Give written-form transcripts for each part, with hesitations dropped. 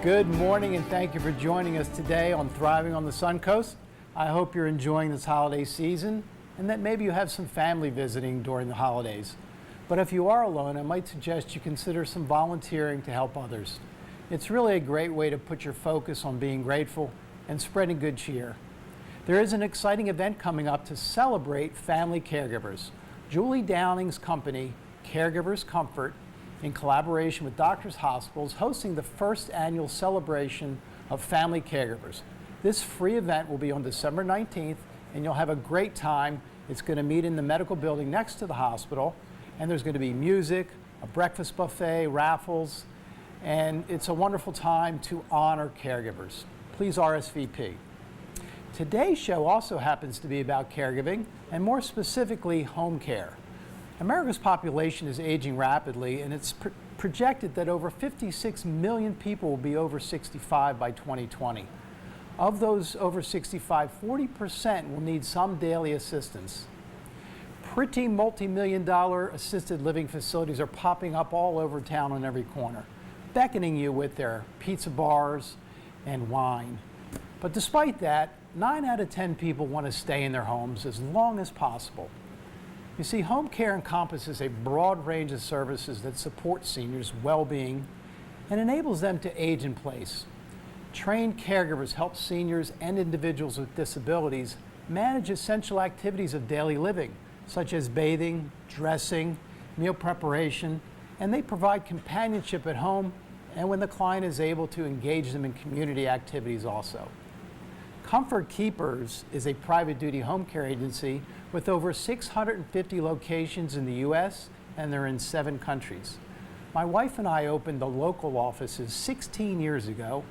Good morning and thank you for joining us today on Thriving on the Suncoast. I hope you're enjoying this holiday season and that maybe you have some family visiting during the holidays. But if you are alone, I might suggest you consider some volunteering to help others. It's really a great way to put your focus on being grateful and spreading good cheer. There is an exciting event coming up to celebrate family caregivers. Julie Downing's company, Caregivers Comfort, in collaboration with Doctors Hospitals, hosting the first annual celebration of family caregivers. This free event will be on December 19th, and you'll have a great time. It's going to meet in the medical building next to the hospital, and there's going to be music, a breakfast buffet, raffles, and it's a wonderful time to honor caregivers. Please RSVP. Today's show also happens to be about caregiving, and more specifically, home care. America's population is aging rapidly, and it's projected that over 56 million people will be over 65 by 2020. Of those over 65, 40% will need some daily assistance. Pretty multi-million-dollar assisted living facilities are popping up all over town on every corner, beckoning you with their pizza bars and wine. But despite that, 9 out of 10 people want to stay in their homes as long as possible. You see, home care encompasses a broad range of services that support seniors' well-being and enables them to age in place. Trained caregivers help seniors and individuals with disabilities manage essential activities of daily living, such as bathing, dressing, meal preparation, and they provide companionship at home and when the client is able to engage them in community activities also. Comfort Keepers is a private duty home care agency with over 650 locations in the U.S. and they're in 7 countries. My wife and I opened the local offices 16 years ago,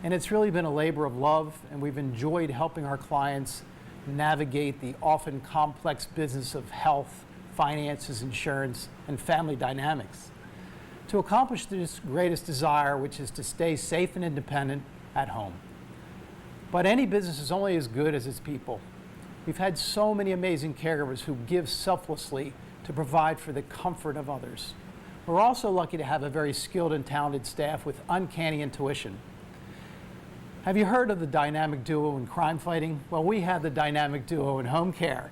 and it's really been a labor of love, and we've enjoyed helping our clients navigate the often complex business of health, finances, insurance, and family dynamics to accomplish this greatest desire, which is to stay safe and independent at home. But any business is only as good as its people. We've had so many amazing caregivers who give selflessly to provide for the comfort of others. We're also lucky to have a very skilled and talented staff with uncanny intuition. Have you heard of the dynamic duo in crime fighting? Well, we have the dynamic duo in home care.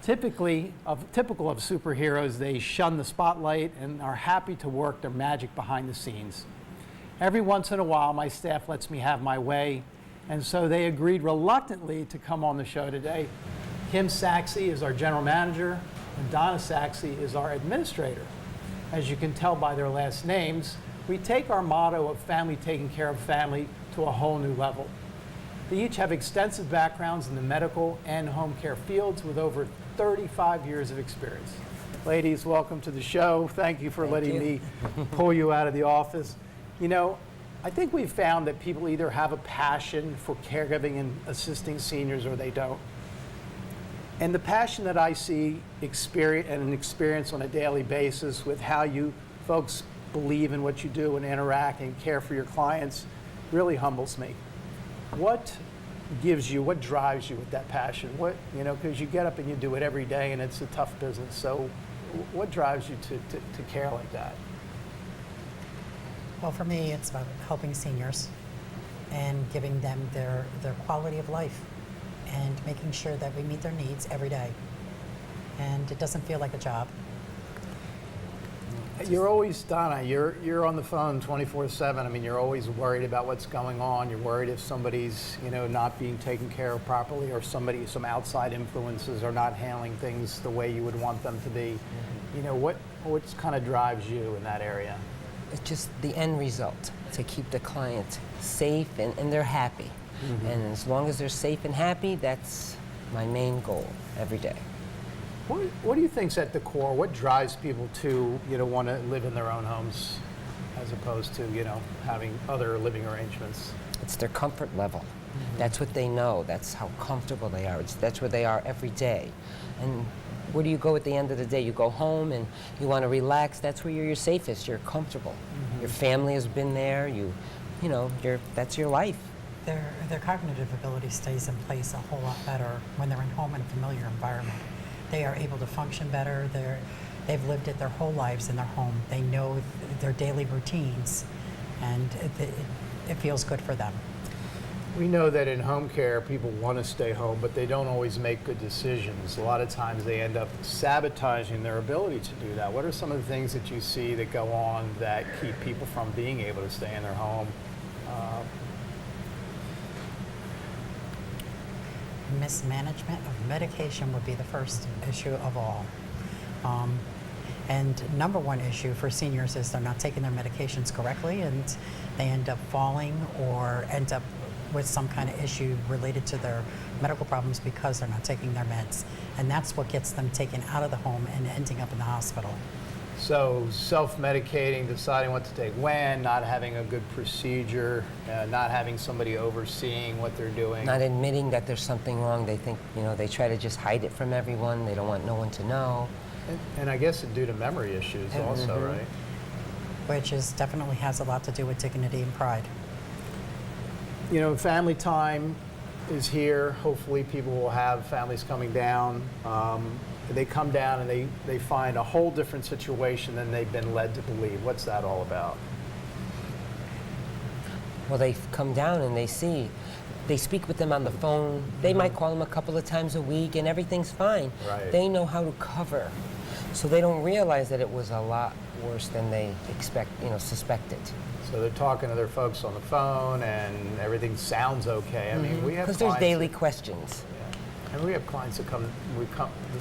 Typical of superheroes, they shun the spotlight and are happy to work their magic behind the scenes. Every once in a while, my staff lets me have my way, and so they agreed reluctantly to come on the show today. Kim Saxey is our general manager, and Donna Saxey is our administrator. As you can tell by their last names, we take our motto of family taking care of family to a whole new level. They each have extensive backgrounds in the medical and home care fields with over 35 years of experience. Ladies, welcome to the show. Thank you for letting me pull you out of the office. You know, I think we've found that people either have a passion for caregiving and assisting seniors or they don't. And the passion that I see experience on a daily basis with how you folks believe in what you do and interact and care for your clients really humbles me. What drives you with that passion? Because you get up and you do it every day and it's a tough business. So what drives you to care like that? Well, for me, it's about helping seniors and giving them their quality of life and making sure that we meet their needs every day. And it doesn't feel like a job. You're always, Donna, you're on the phone 24/7. I mean, you're always worried about what's going on. You're worried if somebody's, not being taken care of properly or some outside influences are not handling things the way you would want them to be. Mm-hmm. What kind of drives you in that area? It's just the end result, to keep the client safe and they're happy. Mm-hmm. And as long as they're safe and happy, that's my main goal every day. What do you think's at the core? What drives people to, want to live in their own homes as opposed to, having other living arrangements? It's their comfort level. Mm-hmm. That's what they know. That's how comfortable they are. That's where they are every day. And where do you go at the end of the day? You go home and you want to relax. That's where you're safest. You're comfortable. Mm-hmm. Your family has been there. That's your life. Their cognitive ability stays in place a whole lot better when they're in home in a familiar environment. They are able to function better. They've lived it their whole lives in their home. They know their daily routines, and it feels good for them. We know that in home care, people want to stay home, but they don't always make good decisions. A lot of times they end up sabotaging their ability to do that. What are some of the things that you see that go on that keep people from being able to stay in their home? Mismanagement of medication would be the first issue of all. And number one issue for seniors is they're not taking their medications correctly, and they end up falling or end up with some kind of issue related to their medical problems because they're not taking their meds. And that's what gets them taken out of the home and ending up in the hospital. So self-medicating, deciding what to take when, not having a good procedure, not having somebody overseeing what they're doing. Not admitting that there's something wrong. They think, they try to just hide it from everyone. They don't want no one to know. And I guess it's due to memory issues also, right? Which definitely has a lot to do with dignity and pride. Family time is here. Hopefully people will have families coming down. They come down and they find a whole different situation than they've been led to believe. What's that all about? Well, they come down and they speak with them on the phone. They might call them a couple of times a week and everything's fine. Right. They know how to cover. So they don't realize that it was a lot worse than they suspected. So they're talking to their folks on the phone and everything sounds okay. I mean, we have because there's clients daily questions. Yeah. And we have clients that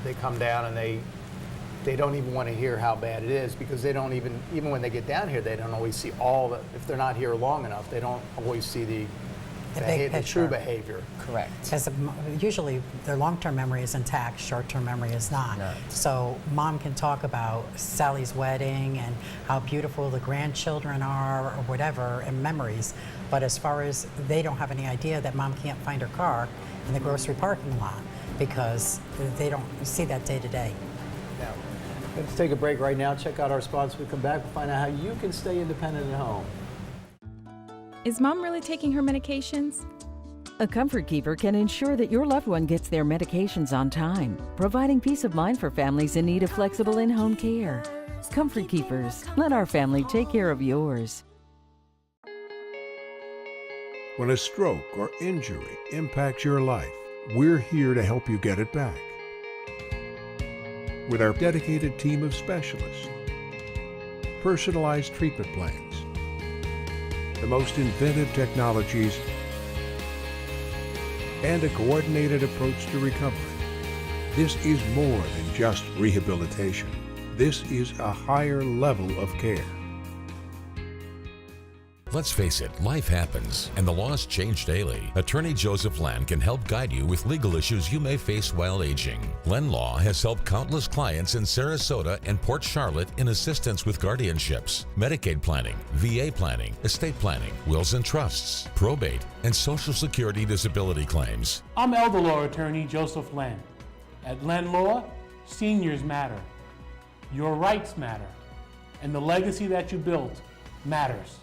they come down and they don't even want to hear how bad it is, because they don't even when they get down here, they don't always see if they're not here long enough, they don't always see the true behavior. Correct. Because usually their long-term memory is intact, short-term memory is not. So mom can talk about Sally's wedding and how beautiful the grandchildren are or whatever, and memories. But as far as they don't have any idea that mom can't find her car in the grocery parking lot, because they don't see that day to day. Yeah. Let's take a break right now. Check out our sponsor. When we come back, we'll find out how you can stay independent at home. Is mom really taking her medications? A Comfort Keeper can ensure that your loved one gets their medications on time, providing peace of mind for families in need of flexible in-home care. Comfort Keepers, let our family take care of yours. When a stroke or injury impacts your life, we're here to help you get it back. With our dedicated team of specialists, personalized treatment plans, the most inventive technologies, and a coordinated approach to recovery. This is more than just rehabilitation. This is a higher level of care. Let's face it, life happens, and the laws change daily. Attorney Joseph Land can help guide you with legal issues you may face while aging. Len Law has helped countless clients in Sarasota and Port Charlotte in assistance with guardianships, Medicaid planning, VA planning, estate planning, wills and trusts, probate, and Social Security disability claims. I'm elder law attorney Joseph Land. At Len Law, seniors matter. Your rights matter. And the legacy that you built matters.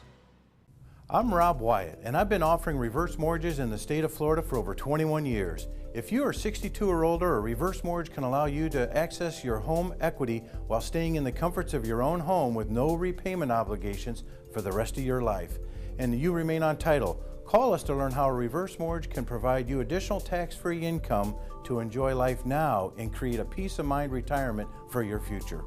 I'm Rob Wyatt, and I've been offering reverse mortgages in the state of Florida for over 21 years. If you are 62 or older, a reverse mortgage can allow you to access your home equity while staying in the comforts of your own home with no repayment obligations for the rest of your life. And you remain on title. Call us to learn how a reverse mortgage can provide you additional tax-free income to enjoy life now and create a peace of mind retirement for your future.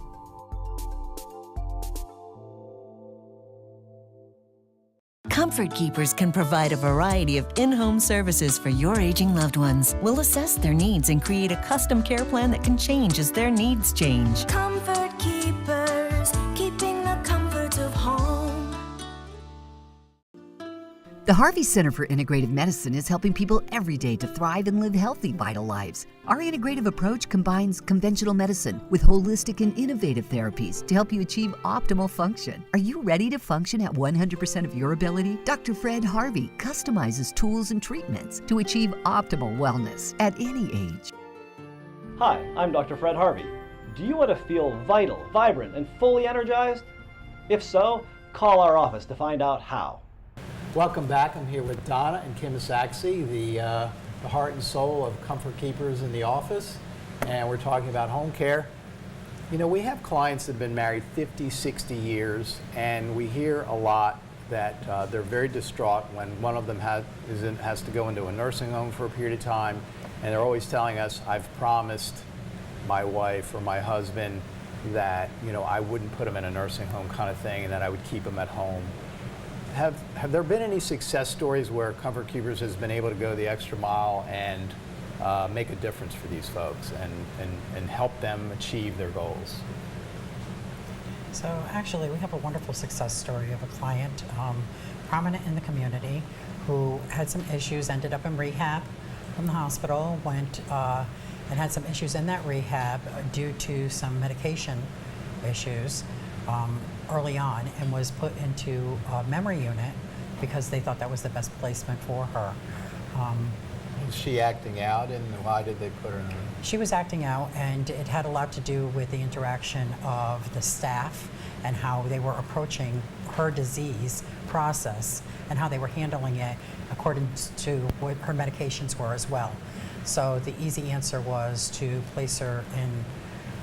Comfort Keepers can provide a variety of in-home services for your aging loved ones. We'll assess their needs and create a custom care plan that can change as their needs change. Comfort Keepers, keeping the comfort of home. The Harvey Center for Integrative Medicine is helping people every day to thrive and live healthy, vital lives. Our integrative approach combines conventional medicine with holistic and innovative therapies to help you achieve optimal function. Are you ready to function at 100% of your ability? Dr. Fred Harvey customizes tools and treatments to achieve optimal wellness at any age. Hi, I'm Dr. Fred Harvey. Do you want to feel vital, vibrant, and fully energized? If so, call our office to find out how. Welcome back. I'm here with Donna and Kim Saxey, the heart and soul of Comfort Keepers in the office, and we're talking about home care. You know, we have clients that have been married 50, 60 years, and we hear a lot that they're very distraught when one of them has to go into a nursing home for a period of time, and they're always telling us, I've promised my wife or my husband that, you know, I wouldn't put them in a nursing home kind of thing, and that I would keep them at home. Have there been any success stories where Comfort Keepers has been able to go the extra mile and make a difference for these folks and help them achieve their goals? So actually, we have a wonderful success story of a client, prominent in the community, who had some issues, ended up in rehab from the hospital, went and had some issues in that rehab due to some medication issues early on, and was put into a memory unit because they thought that was the best placement for her. Was she acting out, and why did they put her in there? She was acting out, and it had a lot to do with the interaction of the staff and how they were approaching her disease process and how they were handling it according to what her medications were as well. So the easy answer was to place her in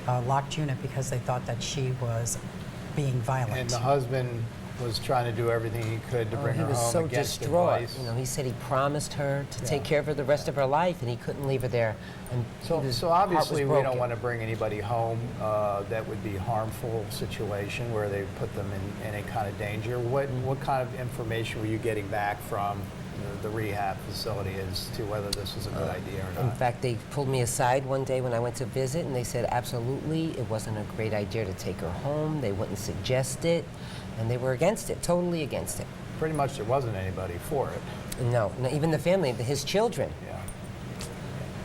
a locked unit because they thought that she was being violent. And the husband was trying to do everything he could to bring her home against He was so distraught. advice. You know, he said he promised her to take care of her the rest of her life, and he couldn't leave her there. And So obviously we don't want to bring anybody home that would be a harmful situation where they put them in any kind of danger. What kind of information were you getting back from the rehab facility as to whether this was a good idea or not? In fact, they pulled me aside one day when I went to visit, and they said absolutely it wasn't a great idea to take her home. They wouldn't suggest it, and they were against it, totally against it. Pretty much there wasn't anybody for it. No, even the family, his children. Yeah.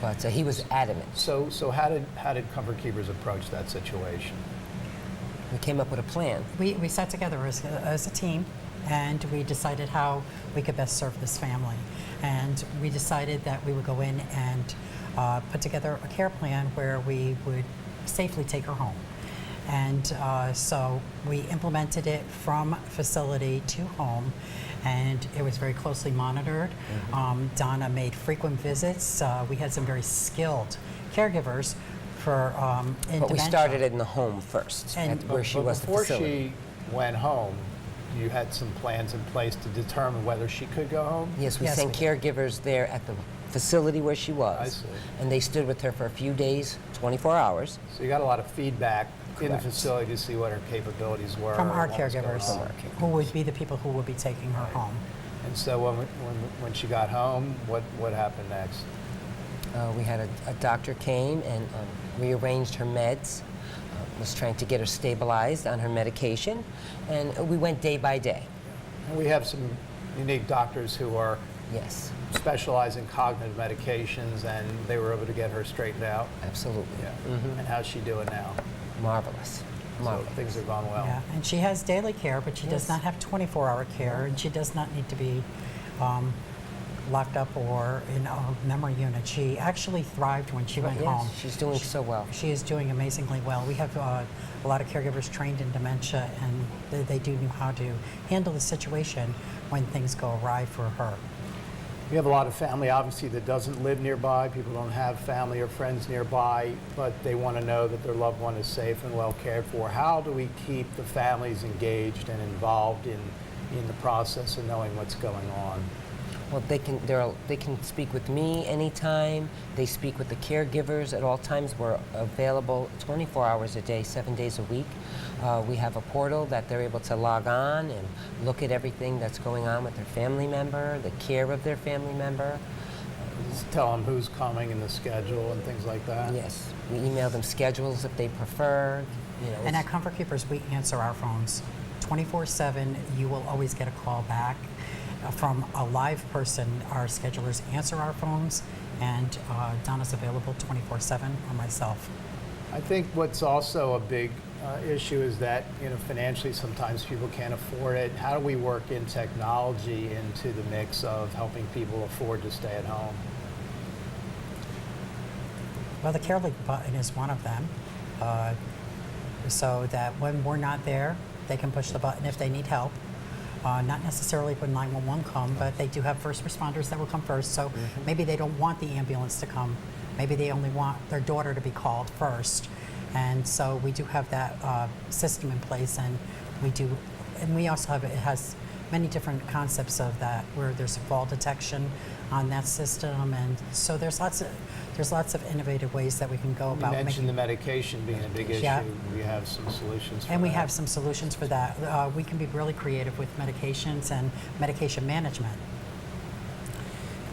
But he was adamant. So how did Comfort Keepers approach that situation? We came up with a plan. We sat together as a team, and we decided how we could best serve this family. And we decided that we would go in and put together a care plan where we would safely take her home. And so we implemented it from facility to home, and it was very closely monitored. Donna made frequent visits. We had some very skilled caregivers for in But we dementia. started it in the home first, And- where she was the Before facility. she went home, you had some plans in place to determine whether she could go home? Yes, we Yes, sent we did. caregivers there at the facility where she was. I see. And they stood with her for a few days, 24 hours. So you got a lot of feedback in the Correct. facility to see what her capabilities were. From our and what was going caregivers, on. who would be the people who would be taking her home. And so when she got home, what happened next? We had a doctor came and rearranged her meds, was trying to get her stabilized on her medication, and we went day by day. And we have some unique doctors who are Yes, specialize in cognitive medications, and they were able to get her straightened out. absolutely. Yeah. And how's she doing now? Marvelous. So Marvelous. things have gone well. Yeah, and she has daily care, but she does Yes. not have 24-hour care, and she does not need to be locked up or in a memory unit. She actually thrived when she went Yes, home. she's doing so well. She is doing amazingly well. We have a lot of caregivers trained in dementia, and they do know how to handle the situation when things go awry for her. We have a lot of family, obviously, that doesn't live nearby. People don't have family or friends nearby, but they want to know that their loved one is safe and well cared for. How do we keep the families engaged and involved in the process of knowing what's going on? Well, they can speak with me anytime. They speak with the caregivers at all times. We're available 24 hours a day, 7 days a week. We have a portal that they're able to log on and look at everything that's going on with their family member, the care of their family member. Just tell them who's coming and the schedule and things like that. Yes, we email them schedules if they prefer. You know, And at Comfort Keepers, we answer our phones 24/7. You will always get a call back from a live person. Our schedulers answer our phones, and Donna's available 24/7, or myself. I think what's also a big issue is that, financially sometimes people can't afford it. How do we work in technology into the mix of helping people afford to stay at home? Well, the Care Link button is one of them, so that when we're not there, they can push the button if they need help. Not necessarily when 911 come, but they do have first responders that will come first, so maybe they don't want the ambulance to come. Maybe they only want their daughter to be called first. And so we do have that system in place, and we also have, it has many different concepts of that, where there's fall detection on that system, and so there's lots of innovative ways that we can go about. You mentioned the medication being a big issue. Yeah. We have some solutions for that. And we have some solutions for that. We can be really creative with medications and medication management.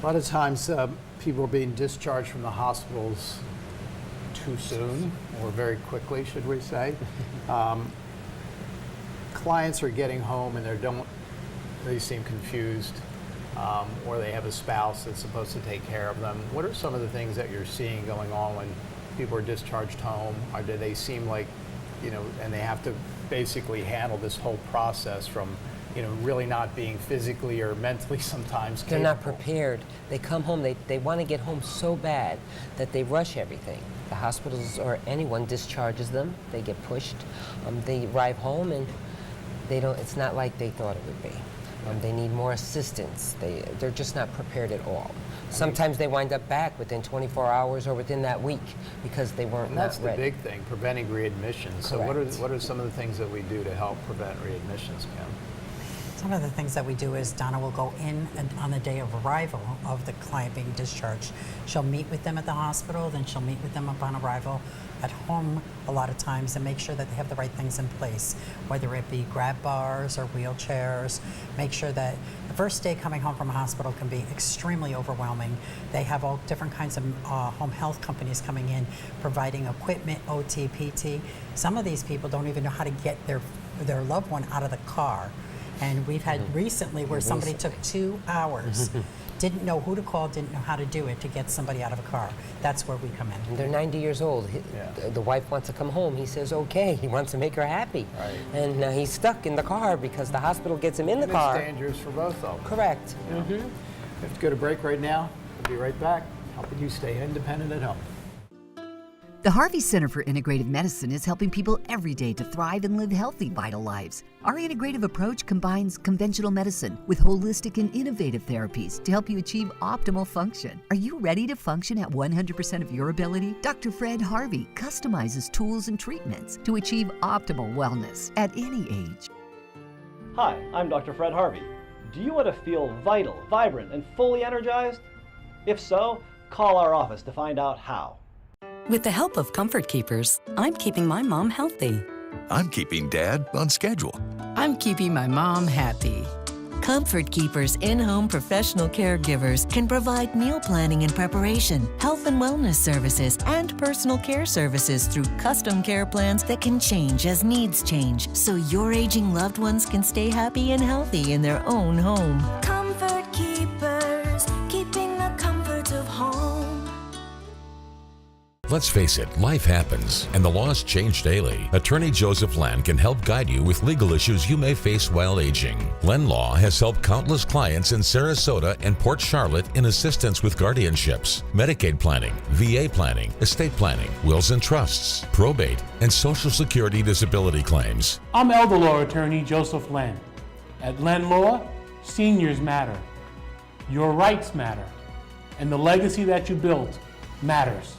A lot of times people are being discharged from the hospitals too soon, or very quickly, should we say. Clients are getting home and they seem confused, or they have a spouse that's supposed to take care of them. What are some of the things that you're seeing going on when people are discharged home? Or do they seem like, and they have to basically handle this whole process from, really not being physically or mentally sometimes capable? They're not prepared. They come home, they want to get home so bad that they rush everything. The hospitals or anyone discharges them, they get pushed, they arrive home and it's not like they thought it would be. They need more assistance. They're just not prepared at all. Sometimes they wind up back within 24 hours or within that week because they weren't and that's not ready. the big thing, preventing readmissions. So Correct. what are some of the things that we do to help prevent readmissions, Kim? Some of the things that we do is Donna will go in and on the day of arrival of the client being discharged. She'll meet with them at the hospital, then she'll meet with them upon arrival at home a lot of times and make sure that they have the right things in place, whether it be grab bars or wheelchairs. Make sure that the first day coming home from a hospital can be extremely overwhelming. They have all different kinds of home health companies coming in, providing equipment, OT, PT. Some of these people don't even know how to get their loved one out of the car. And we've had recently where somebody took 2 hours, didn't know who to call, didn't know how to do it to get somebody out of a car. That's where we come in. They're 90 years old. The wife wants to come home. He says, okay. He wants to make her happy. Right. And now he's stuck in the car because the hospital gets him in the car. It's dangerous for both of them. Correct. We have to go to break right now. We'll be right back, helping you stay independent at home. The Harvey Center for Integrative Medicine is helping people every day to thrive and live healthy, vital lives. Our integrative approach combines conventional medicine with holistic and innovative therapies to help you achieve optimal function. Are you ready to function at 100% of your ability? Dr. Fred Harvey customizes tools and treatments to achieve optimal wellness at any age. Hi, I'm Dr. Fred Harvey. Do you want to feel vital, vibrant, and fully energized? If so, call our office to find out how. With the help of Comfort Keepers, I'm keeping my mom healthy. I'm keeping Dad on schedule. I'm keeping my mom happy. Comfort Keepers in-home professional caregivers can provide meal planning and preparation, health and wellness services, and personal care services through custom care plans that can change as needs change, so your aging loved ones can stay happy and healthy in their own home. Comfort Keepers, keeping the comfort of home. Let's face it, life happens, and the laws change daily. Attorney Joseph Land can help guide you with legal issues you may face while aging. Len Law has helped countless clients in Sarasota and Port Charlotte in assistance with guardianships, Medicaid planning, VA planning, estate planning, wills and trusts, probate, and Social Security disability claims. I'm elder law attorney Joseph Land. At Len Law, seniors matter. Your rights matter. And the legacy that you built matters.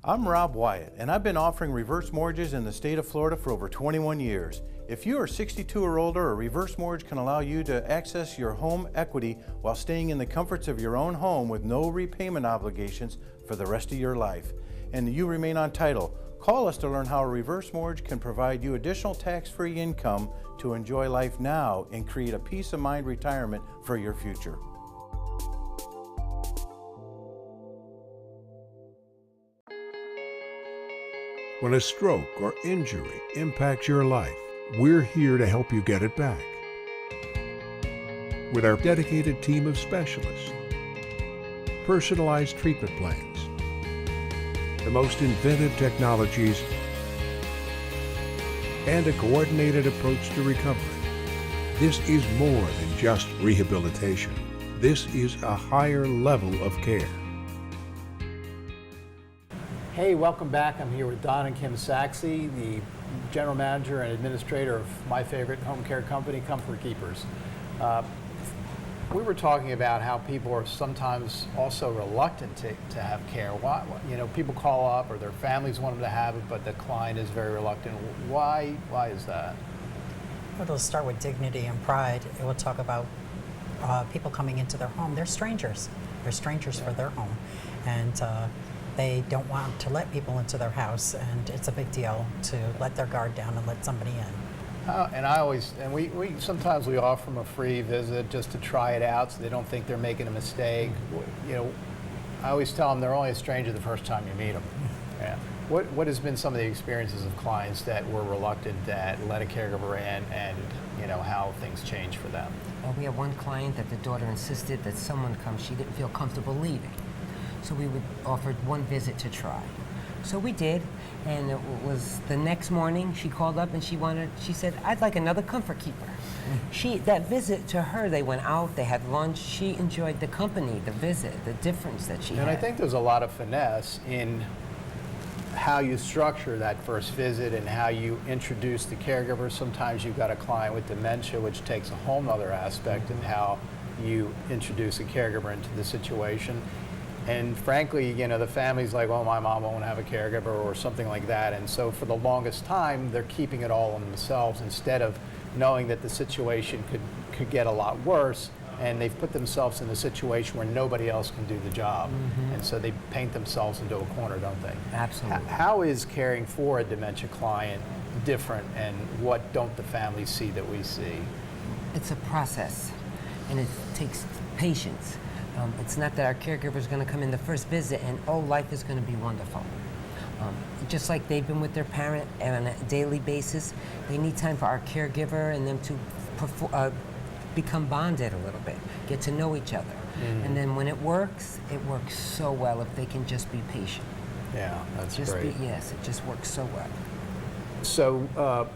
I'm Rob Wyatt, and I've been offering reverse mortgages in the state of Florida for over 21 years. If you are 62 or older, a reverse mortgage can allow you to access your home equity while staying in the comforts of your own home with no repayment obligations for the rest of your life. And you remain on title. Call us to learn how a reverse mortgage can provide you additional tax-free income to enjoy life now and create a peace of mind retirement for your future. When a stroke or injury impacts your life, we're here to help you get it back. With our dedicated team of specialists, personalized treatment plans, the most inventive technologies, and a coordinated approach to recovery. This is more than just rehabilitation. This is a higher level of care. Hey, welcome back. I'm here with Don and Kim Saxey, the general manager and administrator of my favorite home care company, Comfort Keepers. We were talking about how people are sometimes also reluctant to have care. Why, people call up or their families want them to have it, but the client is very reluctant. Why is that? It'll start with dignity and pride. It will talk about people coming into their home. They're strangers. They're strangers for their home. And they don't want to let people into their house, and it's a big deal to let their guard down and let somebody in. And we sometimes we offer them a free visit just to try it out so they don't think they're making a mistake. You know, I always tell them they're only a stranger the first time you meet them. Yeah. What has been some of the experiences of clients that were reluctant that let a caregiver in, and you know how things change for them? We had one client that the daughter insisted that someone come. She didn't feel comfortable leaving, so we would offer one visit to try. So we did, and it was the next morning she called up and she said, I'd like another comfort keeper. That visit to her, they went out, they had lunch, she enjoyed the company, the visit, the difference that she had. And I think there's a lot of finesse in how you structure that first visit and how you introduce the caregiver. Sometimes you've got a client with dementia, which takes a whole nother aspect in how you introduce a caregiver into the situation. And frankly, you know, the family's like, well, my mom won't have a caregiver or something like that. And so for the longest time, they're keeping it all on themselves instead of knowing that the situation could get a lot worse. And they've put themselves in a situation where nobody else can do the job. And so they paint themselves into a corner, don't they? Absolutely. How is caring for a dementia client different, and what don't the families see that we see? It's a process, and it takes patience. It's not that our caregiver is going to come in the first visit and, oh, life is going to be wonderful. Just like they've been with their parent on a daily basis, they need time for our caregiver and them to become bonded a little bit, get to know each other. And then when it works so well if they can just be patient. Yeah, that's just great. Yes, it just works so well. So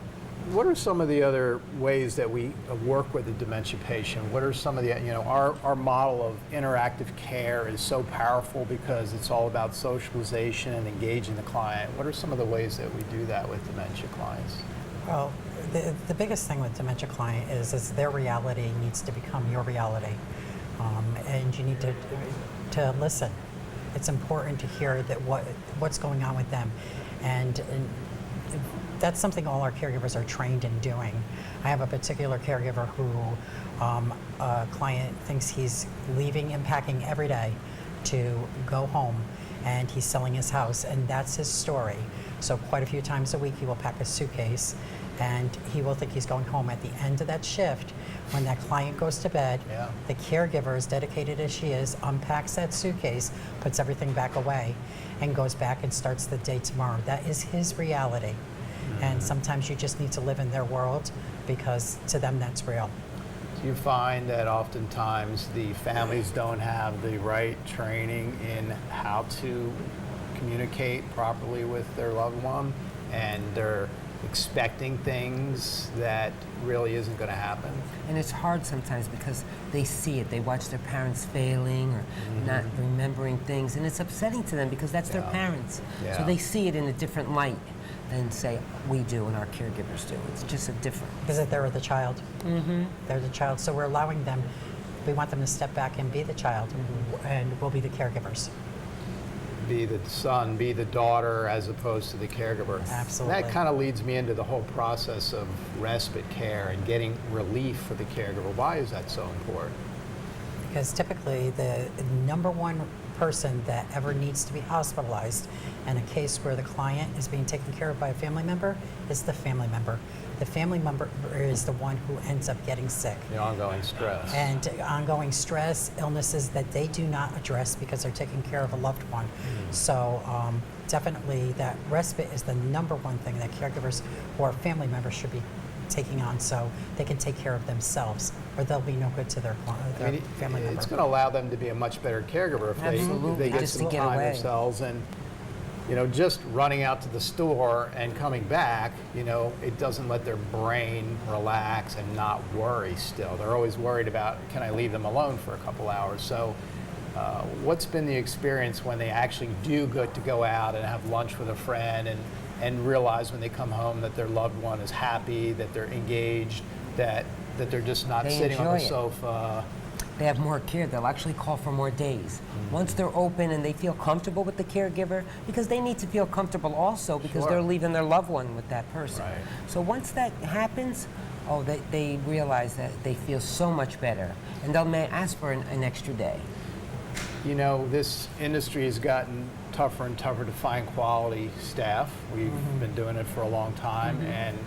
what are some of the other ways that we work with a dementia patient? What are some of the, you know, our model of interactive care is so powerful because it's all about socialization and engaging the client. What are some of the ways that we do that with dementia clients? Well, the biggest thing with dementia client is their reality needs to become your reality. And you need to listen. It's important to hear that what's going on with them. And that's something all our caregivers are trained in doing. I have a particular caregiver who a client thinks he's leaving and packing every day to go home, and he's selling his house, and that's his story. So quite a few times a week he will pack a suitcase, and he will think he's going home. At the end of that shift, when that client goes to bed, the caregiver, as dedicated as she is, unpacks that suitcase, puts everything back away, and goes back and starts the day tomorrow. That is his reality. And sometimes you just need to live in their world because to them that's real. Do you find that oftentimes the families don't have the right training in how to communicate properly with their loved one, and they're expecting things that really isn't going to happen? And it's hard sometimes because they see it. They watch their parents failing or not remembering things, and it's upsetting to them because that's their parents. So they see it in a different light than, say, we do and our caregivers do. It's just a different. Because they're the child. They're the child. So we're allowing them, we want them to step back and be the child, and we'll be the caregivers. Be the son, be the daughter, as opposed to the caregiver. Absolutely. That kind of leads me into the whole process of respite care and getting relief for the caregiver. Why is that so important? Because typically the number one person that ever needs to be hospitalized in a case where the client is being taken care of by a family member is the family member. The family member is the one who ends up getting sick. The ongoing stress. And ongoing stress, illnesses that they do not address because they're taking care of a loved one. So definitely that respite is the number one thing that caregivers or family members should be taking on so they can take care of themselves, or they'll be no good to their family member. It's going to allow them to be a much better caregiver if they get some time themselves. And you know, just running out to the store and coming back, you know, it doesn't let their brain relax and not worry still. They're always worried about, can I leave them alone for a couple hours? So what's been the experience when they actually do get to go out and have lunch with a friend and realize when they come home that their loved one is happy, that they're engaged, that they're just not sitting on the sofa? they have more care, they'll actually call for more days. Once they're open and they feel comfortable with the caregiver, because they need to feel comfortable also because they're leaving their loved one with that person. Right. So once that happens, they realize that they feel so much better, and they'll may ask for an extra day. You know, this industry has gotten tougher and tougher to find quality staff. We've been doing it for a long time, and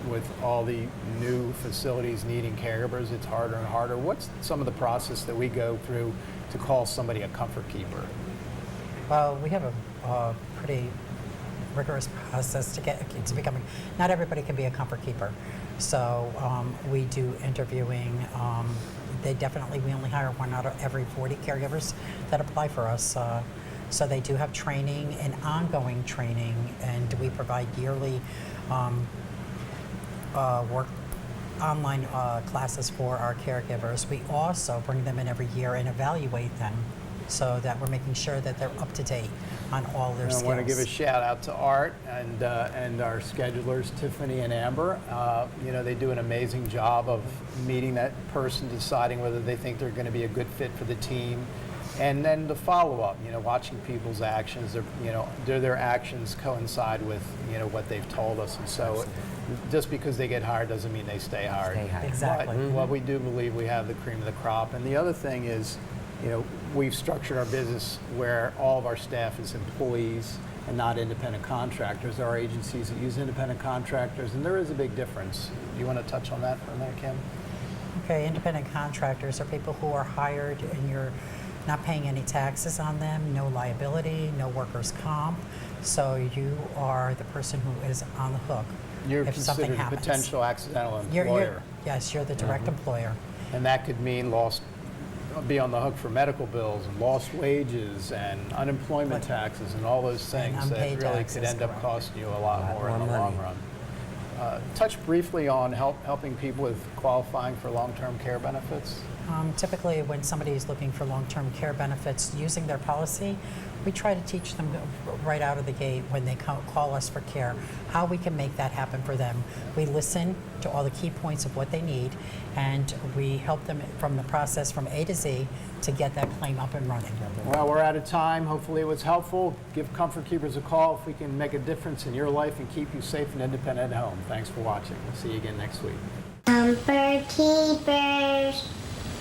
with all the new facilities needing caregivers, it's harder and harder. What's some of the process that we go through to call somebody a comfort keeper? Well, we have a pretty rigorous process to becoming. Not everybody can be a comfort keeper, so we do interviewing. We only hire 1 out of every 40 caregivers that apply for us. So they do have training and ongoing training, and we provide yearly online classes for our caregivers. We also bring them in every year and evaluate them so that we're making sure that they're up to date on all their skills. I want to give a shout out to Art and our schedulers, Tiffany and Amber. You know, they do an amazing job of meeting that person, deciding whether they think they're going to be a good fit for the team. And then the follow-up, you know, watching people's actions, do their actions coincide with, you know, what they've told us? And so just because they get hired doesn't mean they stay hired. Exactly. But what we do believe we have the cream of the crop. And the other thing is, you know, we've structured our business where all of our staff is employees and not independent contractors. There are agencies that use independent contractors, and there is a big difference. Do you want to touch on that for a minute, Kim? Okay, independent contractors are people who are hired and you're not paying any taxes on them, no liability, no workers' comp. So you are the person who is on the hook You're if something considered a happens. potential accidental employer. Yes, you're the direct employer. And that could mean be on the hook for medical bills and lost wages and unemployment taxes and all those things that unpaid really taxes, could end up correct. costing you a lot more in the long run. Touch briefly on helping people with qualifying for long-term care benefits. Typically, when somebody is looking for long-term care benefits using their policy, we try to teach them right out of the gate when they call us for care how we can make that happen for them. We listen to all the key points of what they need, and we help them from the process from A to Z to get that claim up and running. Well, we're out of time. Hopefully it was helpful. Give Comfort Keepers a call if we can make a difference in your life and keep you safe and independent at home. Thanks for watching. We'll see you again next week. Comfort Keepers,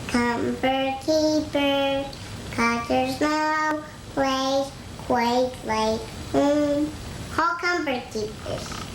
Comfort Keepers, 'cause there's no place quite like home. Call Comfort Keepers.